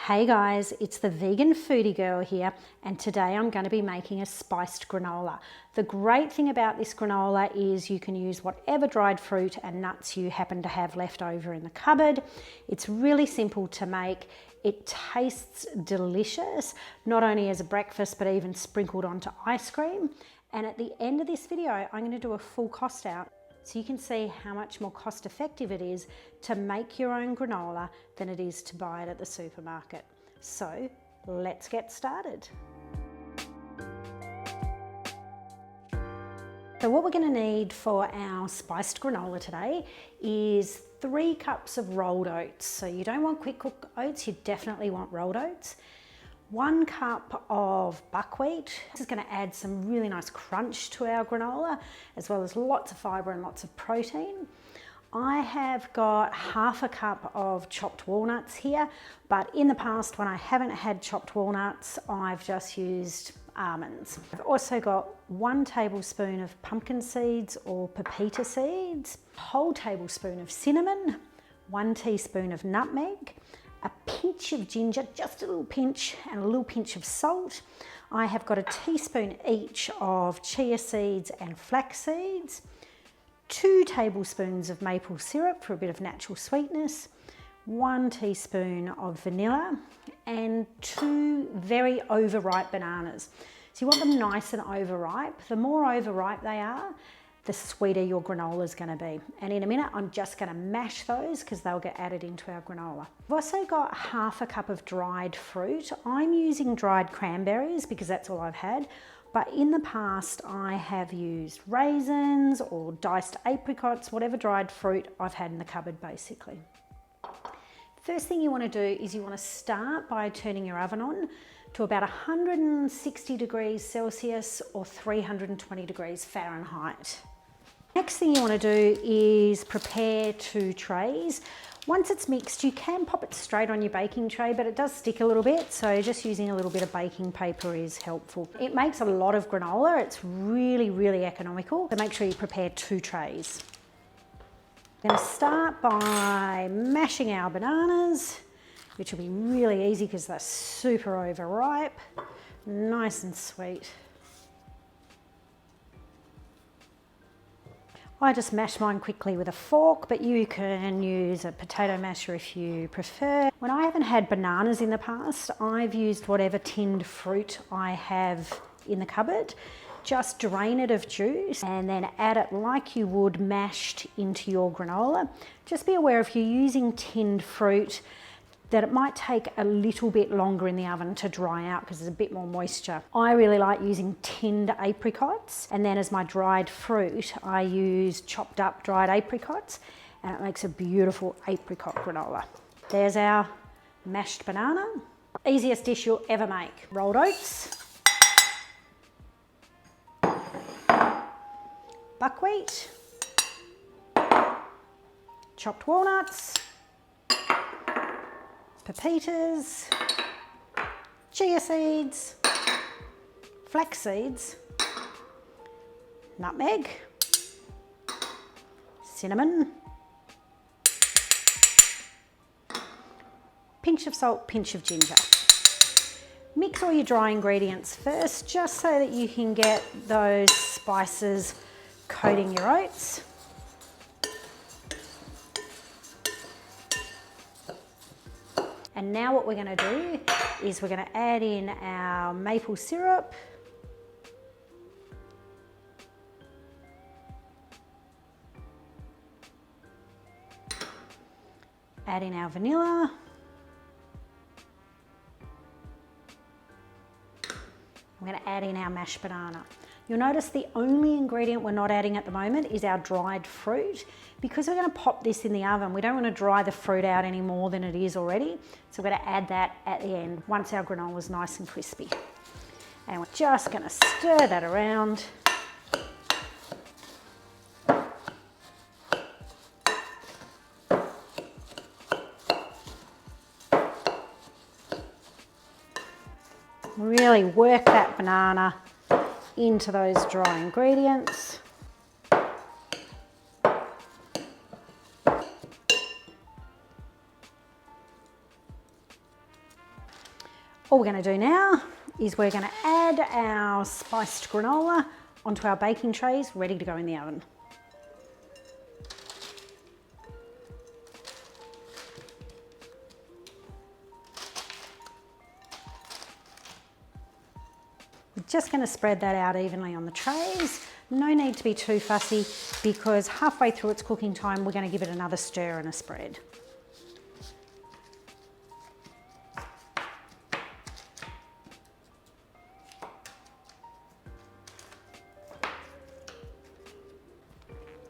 Hey guys, it's the vegan foodie girl here, and today I'm going to be making a spiced granola. The great thing about this granola is you can use whatever dried fruit and nuts you happen to have left over in the cupboard. It's really simple to make. It tastes delicious, not only as a breakfast but even sprinkled onto ice cream. And at the end of this video, I'm going to do a full cost out, so you can see how much more cost effective it is to make your own granola than it is to buy it at the supermarket. So let's get started. So what we're going to need for our spiced granola today is 3 cups of rolled oats. So you don't want quick cook oats, you definitely want rolled oats. 1 cup of buckwheat. This is going to add some really nice crunch to our granola, as well as lots of fibre and lots of protein. I have got 1/2 cup of chopped walnuts here, but in the past when I haven't had chopped walnuts, I've just used almonds. I've also got 1 tablespoon of pumpkin seeds or pepita seeds, a whole tablespoon of cinnamon, 1 teaspoon of nutmeg, a pinch of ginger, just a little pinch, and a little pinch of salt. I have got a teaspoon each of chia seeds and flax seeds, 2 tablespoons of maple syrup for a bit of natural sweetness, 1 teaspoon of vanilla, and 2 very overripe bananas. So you want them nice and overripe. The more overripe they are, the sweeter your granola is going to be. And in a minute, I'm just going to mash those because they'll get added into our granola. I've also got 1/2 cup of dried fruit. I'm using dried cranberries because that's all I've had. But in the past, I have used raisins or diced apricots, whatever dried fruit I've had in the cupboard, basically. First thing you want to do is you want to start by turning your oven on to about 160 degrees Celsius or 320 degrees Fahrenheit. Next thing you want to do is prepare 2 trays. Once it's mixed, you can pop it straight on your baking tray, but it does stick a little bit, so just using a little bit of baking paper is helpful. It makes a lot of granola. It's really economical, so make sure you prepare 2 trays. I'm going to start by mashing our bananas, which will be really easy because they're super overripe, nice and sweet. I just mash mine quickly with a fork, but you can use a potato masher if you prefer. When I haven't had bananas in the past, I've used whatever tinned fruit I have in the cupboard. Just drain it of juice and then add it like you would mashed into your granola. Just be aware if you're using tinned fruit that it might take a little bit longer in the oven to dry out because there's a bit more moisture. I really like using tinned apricots, and then as my dried fruit, I use chopped up dried apricots, and it makes a beautiful apricot granola. There's our mashed banana. Easiest dish you'll ever make. Rolled oats, buckwheat, chopped walnuts, pepitas, chia seeds, flax seeds, nutmeg, cinnamon, pinch of salt, pinch of ginger. Mix all your dry ingredients first, just so that you can get those spices coating your oats. And now what we're going to do is we're going to add in our maple syrup, add in our vanilla, I'm going to add in our mashed banana. You'll notice the only ingredient we're not adding at the moment is our dried fruit. Because we're going to pop this in the oven, we don't want to dry the fruit out any more than it is already. So we're going to add that at the end once our granola is nice and crispy. And we're just going to stir that around. Really work that banana into those dry ingredients. All we're going to do now is we're going to add our spiced granola onto our baking trays, ready to go in the oven. We're just going to spread that out evenly on the trays. No need to be too fussy because halfway through its cooking time, we're going to give it another stir and a spread.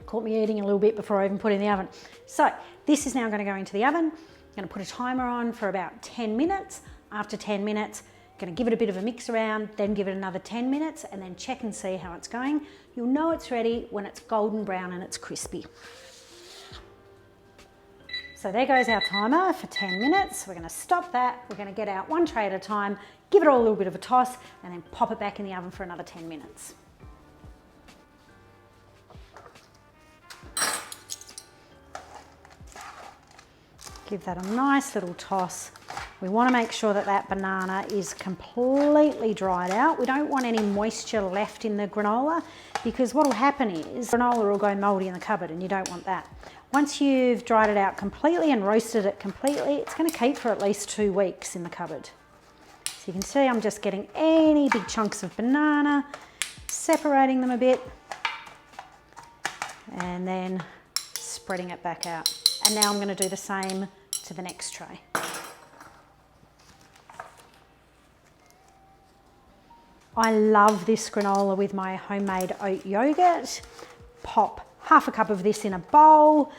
Caught me eating a little bit before I even put it in the oven. So this is now going to go into the oven. I'm going to put a timer on for about 10 minutes. After 10 minutes, going to give it a bit of a mix around, then give it another 10 minutes and then check and see how it's going. You'll know it's ready when it's golden brown and it's crispy. So there goes our timer for 10 minutes. We're going to stop that. We're going to get out one tray at a time, give it all a little bit of a toss and then pop it back in the oven for another 10 minutes. Give that a nice little toss. We want to make sure that that banana is completely dried out. We don't want any moisture left in the granola because what will happen is granola will go mouldy in the cupboard and you don't want that. Once you've dried it out completely and roasted it completely, it's going to keep for at least 2 weeks in the cupboard. So you can see I'm just getting any big chunks of banana, separating them a bit and then spreading it back out. And now I'm going to do the same to the next tray. I love this granola with my homemade oat yogurt. Pop half a cup of this in a bowl,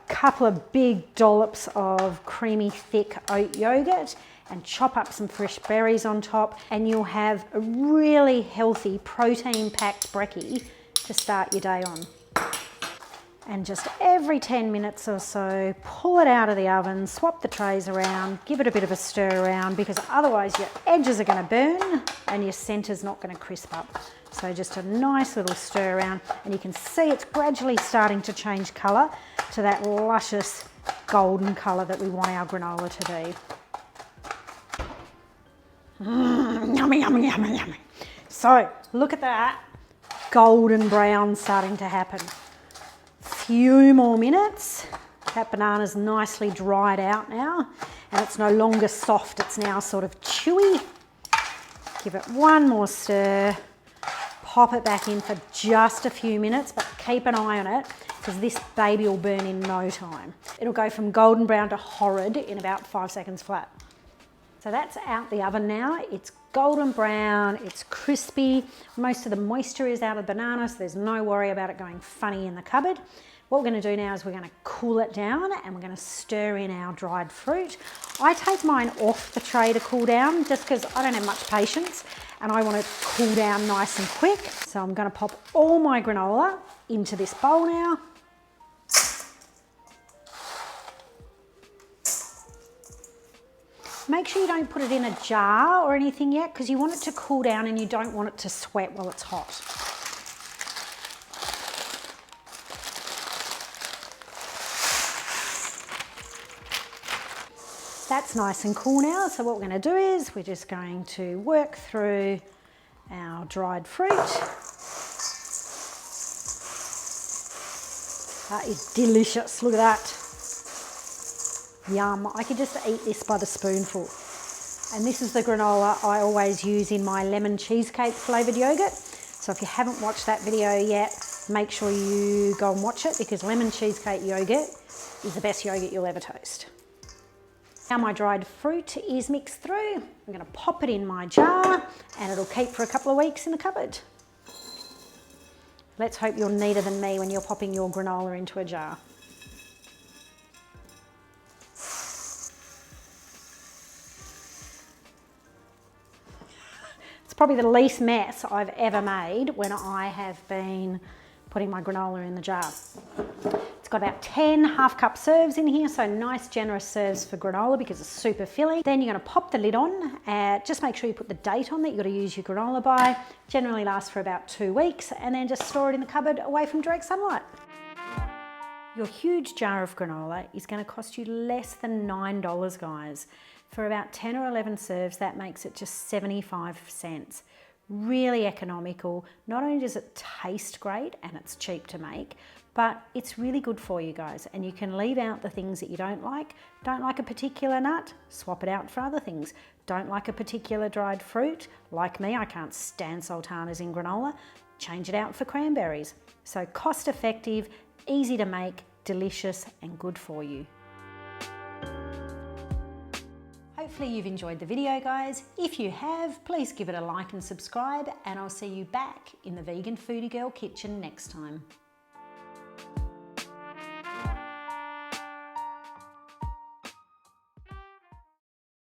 couple of big dollops of creamy thick oat yogurt and chop up some fresh berries on top and you'll have a really healthy protein packed brekkie to start your day on. And just every 10 minutes or so, pull it out of the oven, swap the trays around, give it a bit of a stir around because otherwise your edges are going to burn and your centre's not going to crisp up. So just a nice little stir around and you can see it's gradually starting to change colour to that luscious golden colour that we want our granola to be. Yummy, yummy, yummy, yummy. So look at that golden brown starting to happen. Few more minutes. That banana's nicely dried out now and it's no longer soft, it's now sort of chewy. Give it one more stir, pop it back in for just a few minutes, but keep an eye on it because this baby will burn in no time. It'll go from golden brown to horrid in about 5 seconds flat. So that's out the oven now. It's golden brown, it's crispy. Most of the moisture is out of the banana, so there's no worry about it going funny in the cupboard. What we're going to do now is we're going to cool it down and we're going to stir in our dried fruit. I take mine off the tray to cool down just because I don't have much patience and I want it to cool down nice and quick. So I'm going to pop all my granola into this bowl now. Make sure you don't put it in a jar or anything yet because you want it to cool down and you don't want it to sweat while it's hot. That's nice and cool now, so what we're going to do is we're just going to work through our dried fruit. That is delicious, look at that. Yum, I could just eat this by the spoonful. And this is the granola I always use in my lemon cheesecake flavoured yogurt. So if you haven't watched that video yet, make sure you go and watch it because lemon cheesecake yogurt is the best yogurt you'll ever taste. Now my dried fruit is mixed through. I'm going to pop it in my jar and it'll keep for a couple of weeks in the cupboard. Let's hope you're neater than me when you're popping your granola into a jar. It's probably the least mess I've ever made when I have been putting my granola in the jar. It's got about 10 half-cup serves in here, so nice generous serves for granola because it's super filling. Then you're going to pop the lid on, just make sure you put the date on that you've got to use your granola by. Generally lasts for about 2 weeks and then just store it in the cupboard away from direct sunlight. Your huge jar of granola is going to cost you less than $9, guys. For about 10 or 11 serves, that makes it just 75 cents. Really economical. Not only does it taste great and it's cheap to make, but it's really good for you guys, and you can leave out the things that you don't like. Don't like a particular nut? Swap it out for other things. Don't like a particular dried fruit? Like me, I can't stand sultanas in granola. Change it out for cranberries. So cost effective, easy to make, delicious and good for you. Hopefully you've enjoyed the video, guys. If you have, please give it a like and subscribe, and I'll see you back in the Vegan Foodie Girl kitchen next time.